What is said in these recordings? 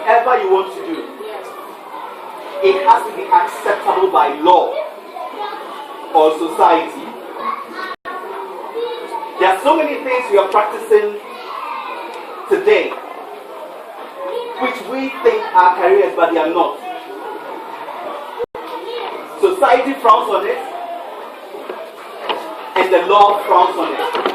whatever you want to do, it has to be acceptable by law or society. There are so many things we are practicing today which we think are careers, but they are not. Society frowns on it, and the law frowns on it.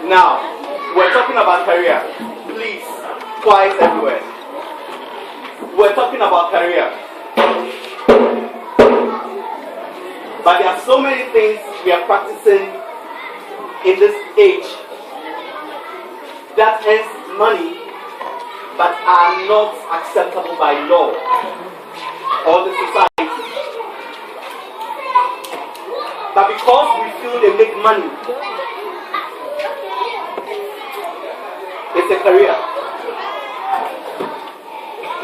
Now, we're talking about career. Please, quiet everywhere. We're talking about career. But there are so many things we are practicing in this age that earns money but are not acceptable by law or the society. But because we feel they make money, it's a career.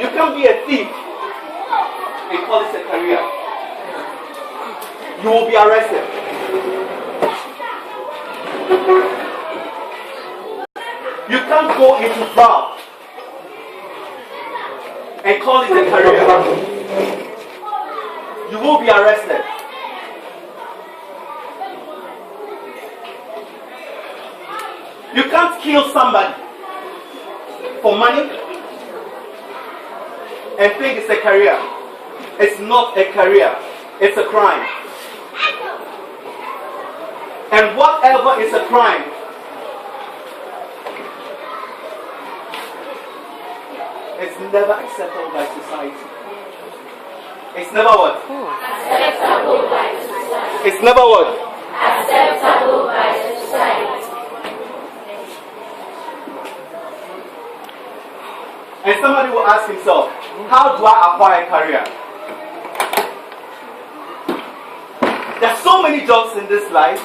You can be a thief and call it a career. You will be arrested. You can't go into fraud and call it a career. You will be arrested. You can't kill somebody for money and think it's a career. It's not a career. It's a crime. And whatever is a crime, it's never acceptable by society. It's never what? Acceptable by society. It's never what? Acceptable by society. And somebody will ask himself, how do I acquire a career? There are so many jobs in this life.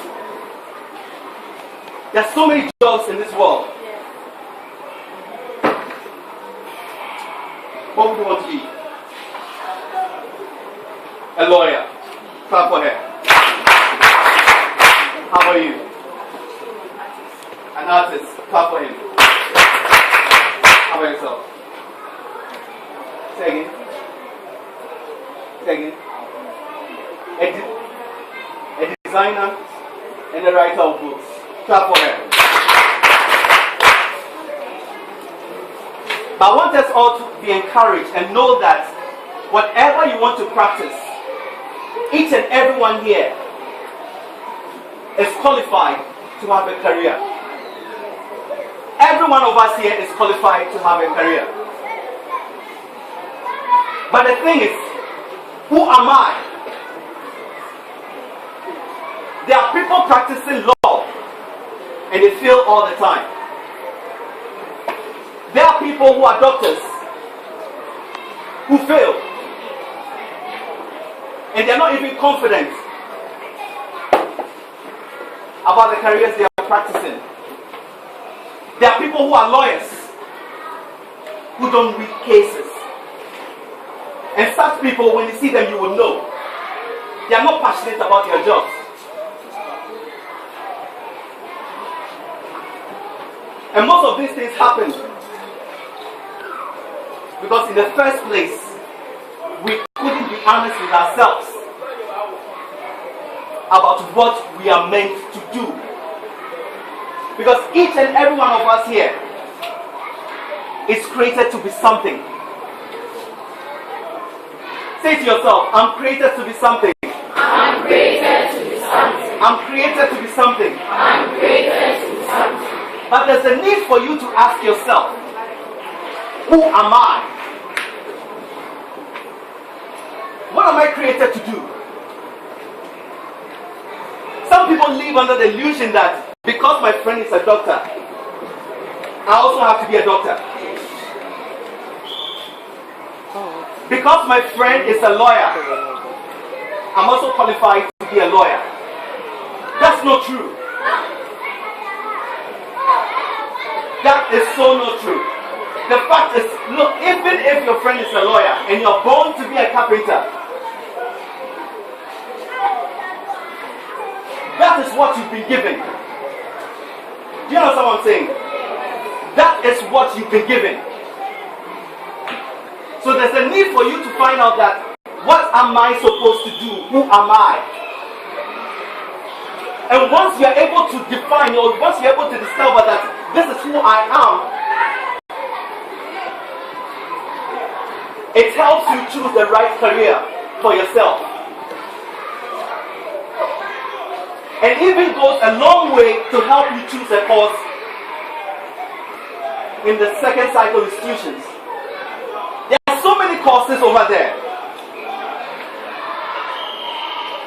There are so many jobs in this world. What would you want to be? A lawyer. Clap for her. How about you? An artist. Clap for him. How about yourself? Say again. Say again. A designer and a writer of books. Clap for her. But I want us all to be encouraged and know that whatever you want to practice, each and everyone here is qualified to have a career. Every one of us here is qualified to have a career. But the thing is, who am I? There are people practicing law and they fail all the time. There are people who are doctors who fail and they are not even confident about the careers they are practicing. There are people who are lawyers who don't read cases. And such people, when you see them, you will know they are not passionate about their jobs. And most of these things happen because in the first place, we couldn't be honest with ourselves about what we are meant to do. Because each and every one of us here is created to be something. Say to yourself, I'm created to be something. I'm created to be something. I'm created to be something. I'm created to be something. But there's a need for you to ask yourself, who am I? What am I created to do? Some people live under the illusion that because my friend is a doctor, I also have to be a doctor. Because my friend is a lawyer, I'm also qualified to be a lawyer. That's not true. That is so not true. The fact is, look, even if your friend is a lawyer and you're born to be a carpenter, that is what you've been given. Do you understand what I'm saying? That is what you've been given. So there's a need for you to find out that, what am I supposed to do? Who am I? And once you're able to define, or once you're able to discover that this is who I am, it helps you choose the right career for yourself. And even goes a long way to help you choose a course in the second cycle institutions. There are so many courses over there.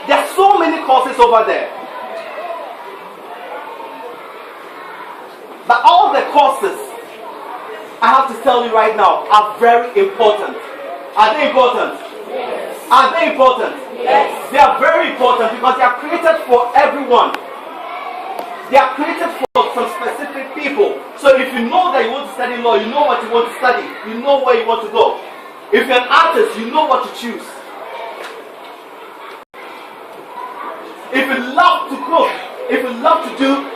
There are so many courses over there. But all the courses, I have to tell you right now, are very important. Are they important? Yes. Are they important? Yes. They are very important because they are created for everyone. They are created for some specific people. So if you know that you want to study law, you know what you want to study. You know where you want to go. If you're an artist, you know what to choose. If you love to cook, if you love to do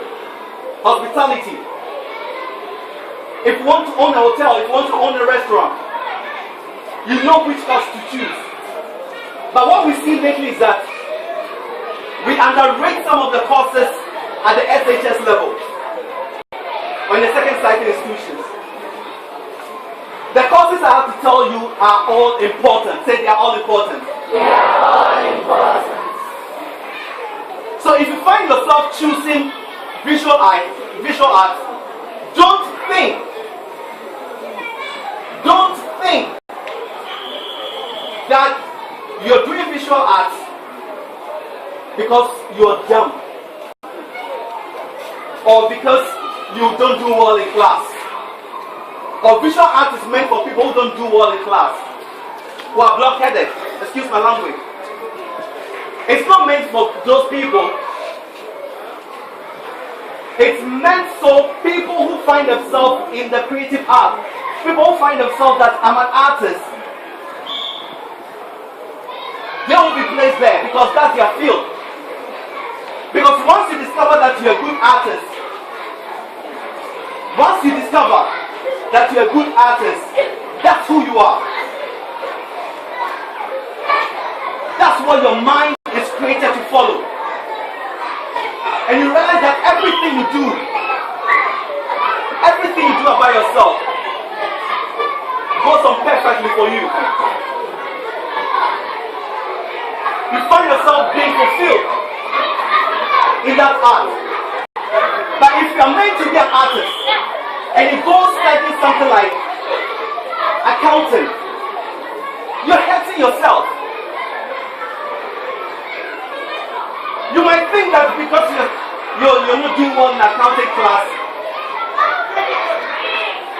hospitality, if you want to own a hotel, if you want to own a restaurant, you know which course to choose. But what we see lately is that we underrate some of the courses at the SHS level or in the second cycle institutions. The courses I have to tell you are all important. Say they are all important. They are all important. So if you find yourself choosing visual arts, don't think that you're doing visual arts because you're dumb or because you don't do well in class. Or visual art is meant for people who don't do well in class, who are blockheaded. Excuse my language. It's not meant for those people. It's meant for people who find themselves in the creative art. People who find themselves that I'm an artist. They will be placed there because that's their field. Because once you discover that you're a good artist, that's who you are. That's what your mind is created to follow. And you realize that everything you do about yourself goes on perfectly for you. You find yourself being fulfilled in that art. But if you are meant to be an artist and you go study something like accounting, you're hurting yourself. You might think that because you're not doing well in accounting class,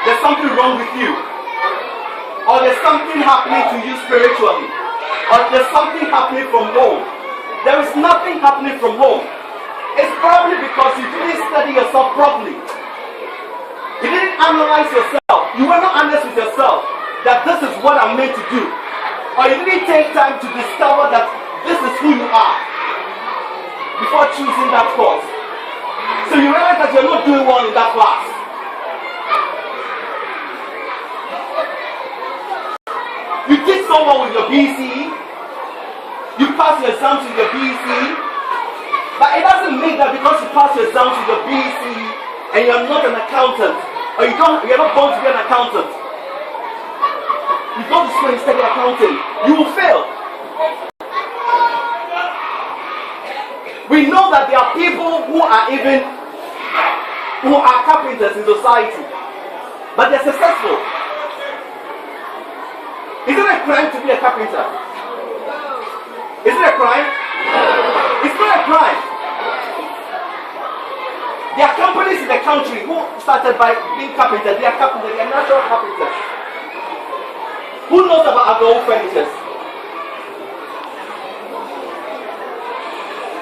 there's something wrong with you. Or there's something happening to you spiritually. Or there's something happening from home. There is nothing happening from home. It's probably because you didn't study yourself properly. You didn't analyze yourself. You were not honest with yourself that this is what I'm meant to do. Or you didn't take time to discover that this is who you are before choosing that course. So you realize that you're not doing well in that class. You did so well with your BCE. You passed your exams with your BCE. But it doesn't mean that because you passed your exams with your BCE and you're not an accountant, or you're not born to be an accountant, you go to school and study accounting, you will fail. We know that there are people who are even who are carpenters in society, but they're successful. Is it a crime to be a carpenter? Is it a crime? It's not a crime. There are companies in the country who started by being carpenters. They are carpenters, they are natural carpenters. Who knows about adult furniture?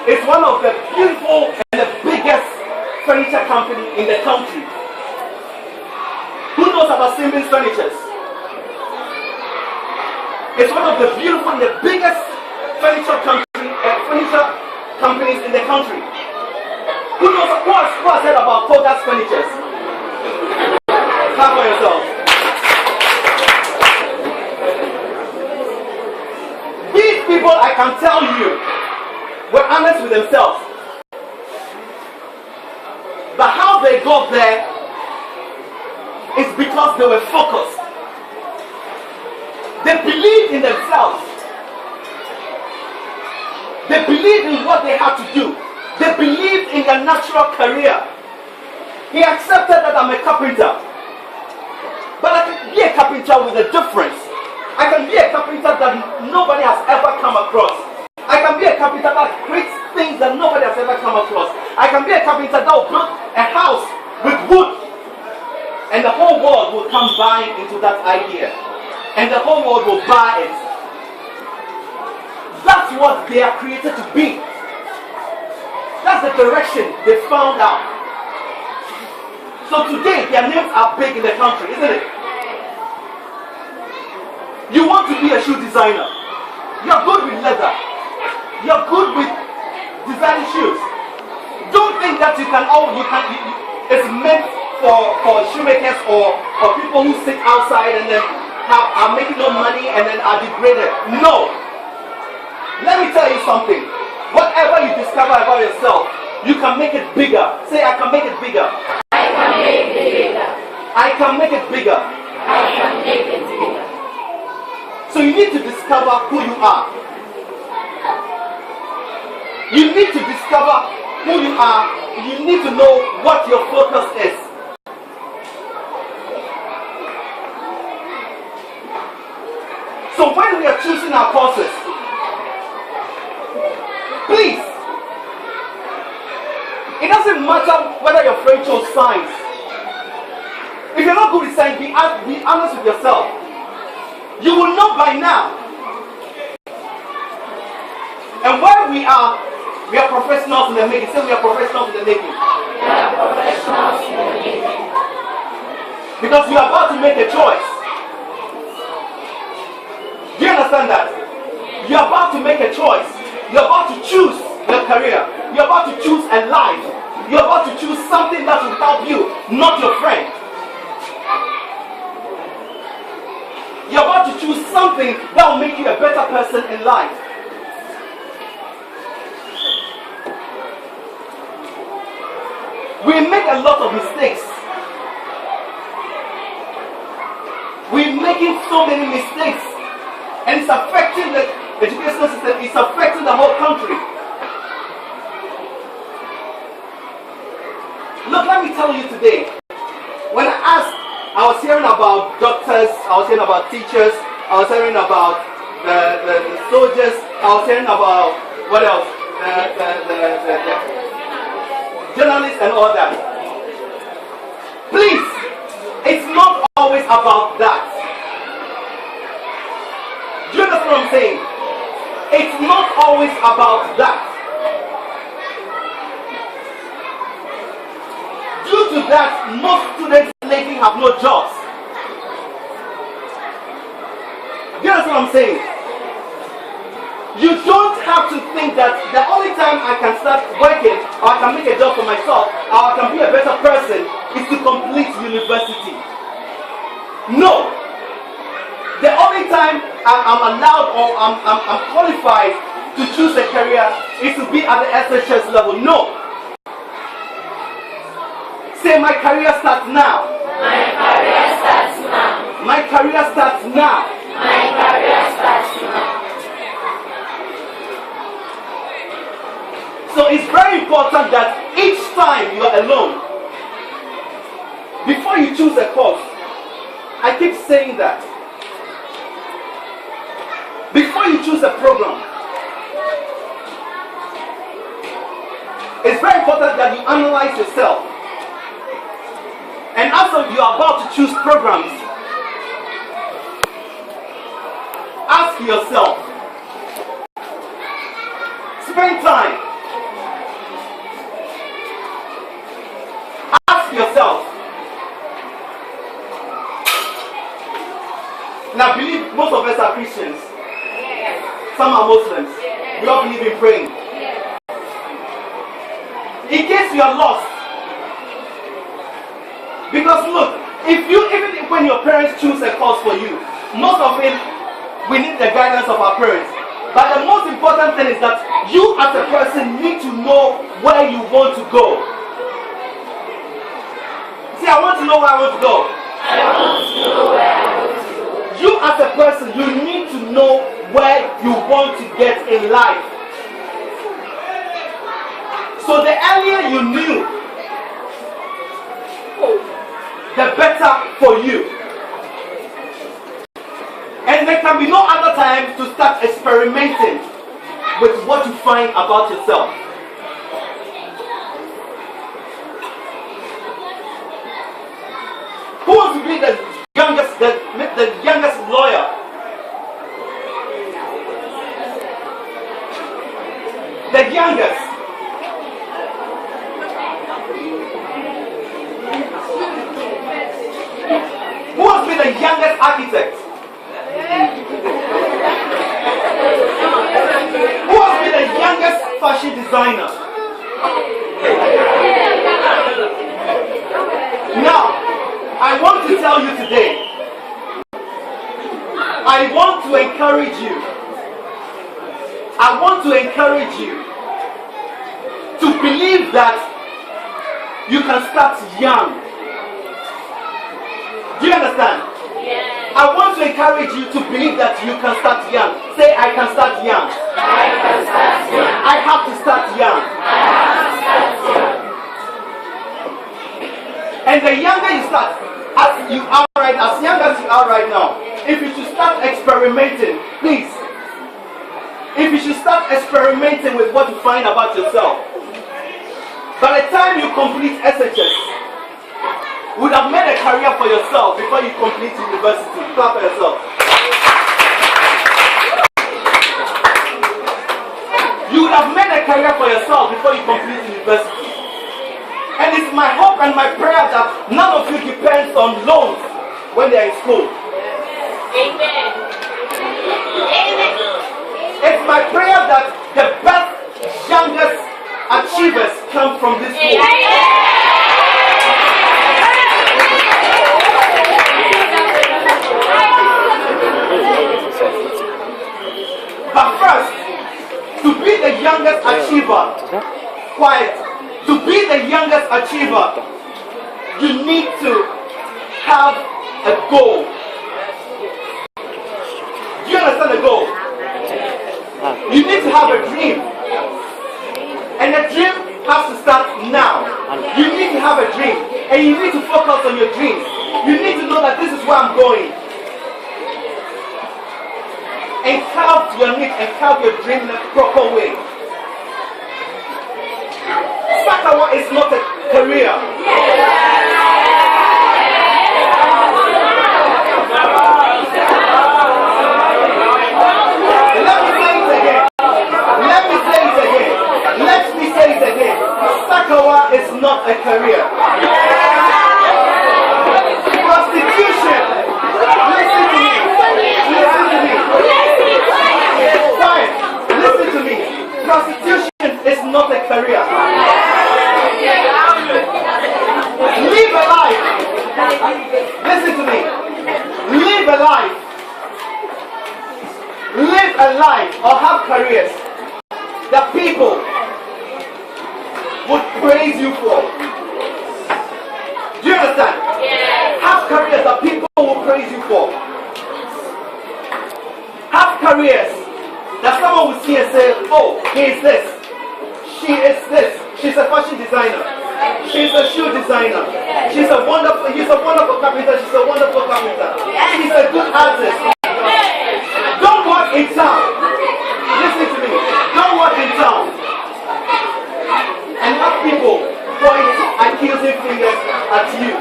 It's one of the beautiful and the biggest furniture company in the country. Who knows about Siemens Furniture? It's one of the beautiful and the biggest furniture companies in the country. Who knows? Who has heard about Kogas Furnitures? Clap for yourself. These people, I can tell you, were honest with themselves. But how they got there is because they were focused. They believed in themselves. They believed in what they had to do. They believed in their natural career. He accepted that I'm a carpenter. But I can be a carpenter with a difference. I can be a carpenter that nobody has ever come across. I can be a carpenter that creates things that nobody has ever come across. I can be a carpenter that will build a house with wood. And the whole world will come buying into that idea. And the whole world will buy it. That's what they are created to be. That's the direction they found out. So today, their names are big in the country, isn't it? You want to be a shoe designer. You're good with leather. You're good with designing shoes. Don't think that it's meant for shoemakers or people who sit outside and then are making no money and then are degraded. No. Let me tell you something. Whatever you discover about yourself, you can make it bigger. Say, I can make it bigger. I can make it bigger. I can make it bigger. I can make it bigger. So you need to discover who you are. You need to discover who you are. You need to know what your focus is. So when we are choosing our courses, please, it doesn't matter whether your friend chose science. If you're not good with science, be honest with yourself. You will know by now. And where we are professionals in the making. Say we are professionals in the making. We are professionals in the making. Because you are about to make a choice. Do you understand that? You are about to make a choice. You're about to choose your career. You're about to choose a life. You're about to choose something that will help you, not your friend. You're about to choose something that will make you a better person in life. We make a lot of mistakes. We're making so many mistakes. And it's affecting the educational system. It's affecting the whole country. Look, let me tell you today. When I was hearing about doctors, I was hearing about teachers, I was hearing about the soldiers, I was hearing about what else? The journalists and all that. Please, it's not always about that. Do you understand what I'm saying? It's not always about that. Due to that, most students lately have no jobs. Do you understand what I'm saying? You don't have to think that the only time I can start working or I can make a job for myself or I can be a better person is to complete university. No. The only time I'm allowed or I'm qualified to choose a career is to be at the SHS level. No. Say my career starts now. My career starts now. My career starts now. My career starts now. So it's very important that each time you are alone, you choose a course, I keep saying that before you choose a program, it's very important that you analyze yourself. And after you are about to choose programs, ask yourself, spend time, ask yourself. Now, I believe most of us are Christians. Some are Muslims. We all believe in praying. In case you are lost, because look, even when your parents choose a course for you, most of it we need the guidance of our parents. But the most important thing is that you as a person need to know where you want to go. See, I want to know where I want to go. I want to know where I want to go. You as a person, you need to know where you want to get in life. So the earlier you knew, the better for you. And there can be no other time to start experimenting with what you find about yourself. Who wants to be the youngest lawyer? The youngest. Who wants to be the youngest architect? Who wants to be the youngest fashion designer? Now, I want to tell you today, I want to encourage you. I want to encourage you to believe that you can start young. Do you understand? Yes. I want to encourage you to believe that you can start young. Say, I can start young. I can start young. I have to start young. I have to start young. And the younger you start, as you are right, as young as you are right now, if you should start experimenting, please. If you should start experimenting with what you find about yourself, by the time you complete SHS, you would have made a career for yourself before you complete university. Clap for yourself. You would have made a career for yourself before you complete university. And it's my hope and my prayer that none of you depends on loans when they are in school. Amen. Amen. It's my prayer that the best, youngest achievers come from this school. But first, to be the youngest achiever, quiet, to be the youngest achiever, you need to have a goal. Do you understand the goal? You need to have a dream. And the dream has to start now. You need to have a dream. And you need to focus on your dreams. You need to know that this is where I'm going. And carve your need and carve your dream in a proper way. Sakawa is not a career. Let me say it again. Sakawa is not a career. Prostitution. Listen to me. Fine. Listen to me. Prostitution is not a career. Live a life. Listen to me. Live a life. Live a life or have careers that people would praise you for. Do you understand? Yes. Have careers that people will praise you for. Have careers that someone will see and say, oh, he is this. She is this. She's a fashion designer. She's a shoe designer. He's a wonderful carpenter. She's a wonderful carpenter. She's a good artist. Don't work in town. Listen to me. Don't work in town and have people point accusing fingers at you.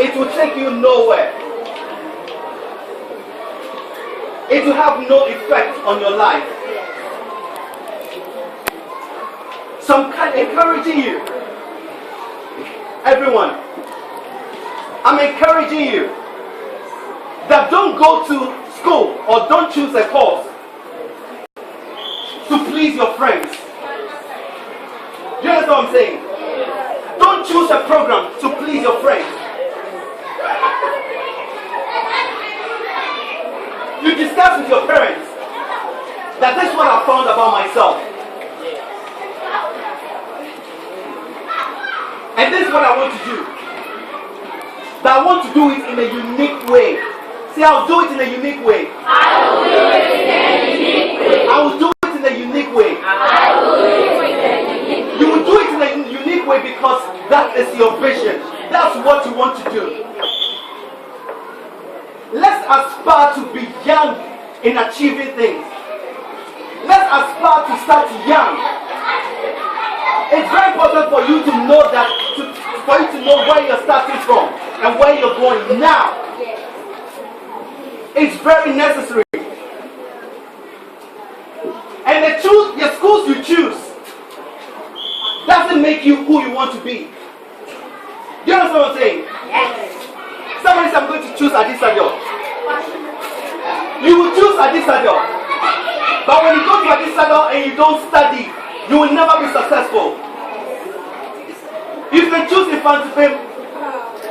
It will take you nowhere. It will have no effect on your life. So I'm encouraging you. Everyone, I'm encouraging you that don't go to school or don't choose a course to please your friends. Do you understand what I'm saying? Don't choose a program to please your friends. You discuss with your parents that this is what I found about myself. And this is what I want to do. That I want to do it in a unique way. See, I'll do it in a unique way. I will do it in a unique way. I will do it in a unique way. I will do it in a unique way. You will do it in a unique way because that is your vision. That's what you want to do. Let's aspire to be young in achieving things. Let's aspire to start young. It's very important for you to know that, for you to know where you're starting from and where you're going now. It's very necessary. And the schools you choose doesn't make you who you want to be. Do you understand what I'm saying? Yes. Somebody says, I'm going to choose Adisadio. You will choose Adisadio. But when you go to Adisadio and you don't study, you will never be successful. If you choose Infantipim,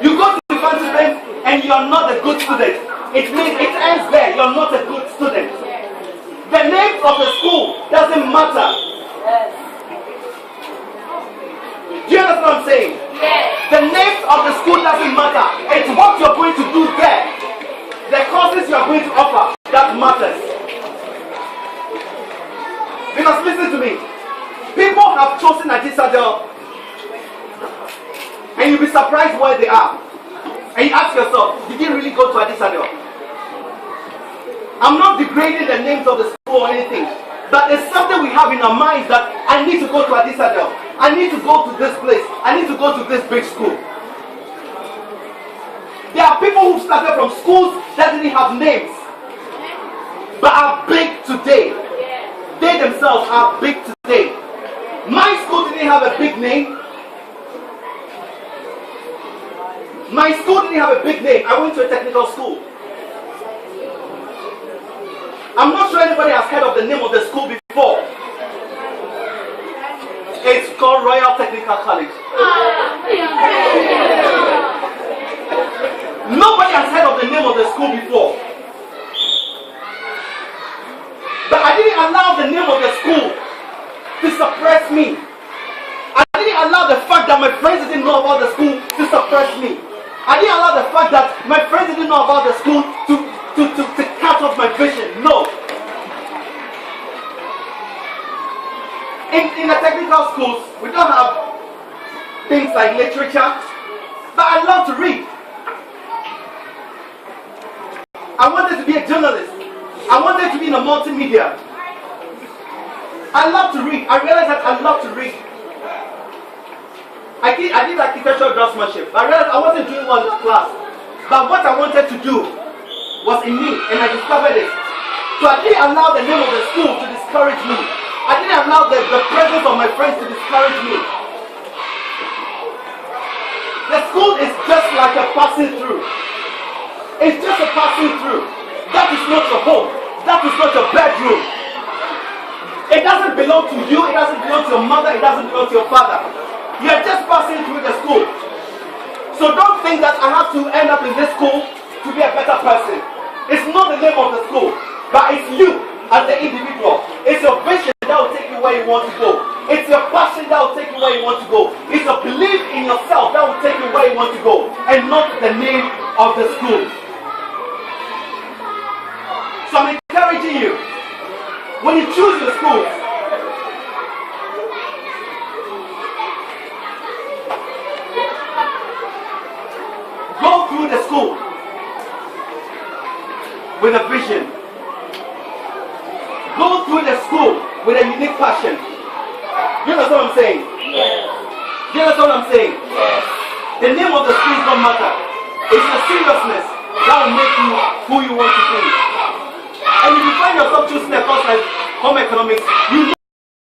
you go to Infantipim and you are not a good student. It means it ends there. You are not a good student. The name of the school doesn't matter. Do you understand what I'm saying? Yes. The name of the school doesn't matter. It's what you're going to do there. The courses you are going to offer that matters. Because listen to me. People have chosen Adisadel and you'll be surprised where they are. And you ask yourself, did you really go to Adisadel? I'm not degrading the names of the school or anything, but there's something we have in our minds that I need to go to Adisadel. I need to go to this place. I need to go to this big school. There are people who started from schools that didn't have names, but are big today. They themselves are big today. My school didn't have a big name. My school didn't have a big name. I went to a technical school. I'm not sure anybody has heard of the name of the school before. It's called Royal Technical College. Nobody has heard of the name of the school before. But I didn't allow the name of the school to suppress me. I didn't allow the fact that my friends didn't know about the school to suppress me. I didn't allow the fact that my friends didn't know about the school to cut off my vision. No. In the technical schools, we don't have things like literature, but I love to read. I wanted to be a journalist. I wanted to be in a multimedia. I love to read. I realized that I love to read. I did architectural draftsmanship. I realized I wasn't doing well in class. But what I wanted to do was in me, and I discovered it. So I didn't allow the name of the school to discourage me. I didn't allow the presence of my friends to discourage me. The school is just like a passing through. It's just a passing through. That is not your home. That is not your bedroom. It doesn't belong to you. It doesn't belong to your mother. It doesn't belong to your father. You are just passing through the school. So don't think that I have to end up in this school to be a better person. It's not the name of the school, but it's you as the individual. It's your vision that will take you where you want to go. It's your passion that will take you where you want to go. It's your belief in yourself that will take you where you want to go, and not the name of the school. So I'm encouraging you, when you choose your school, with a vision. Go through the school with a unique passion. You understand what I'm saying? Yes. You understand what I'm saying? Yes. The name of the school does not matter. It's the seriousness that will make you who you want to be. And if you find yourself choosing a course like home economics, you know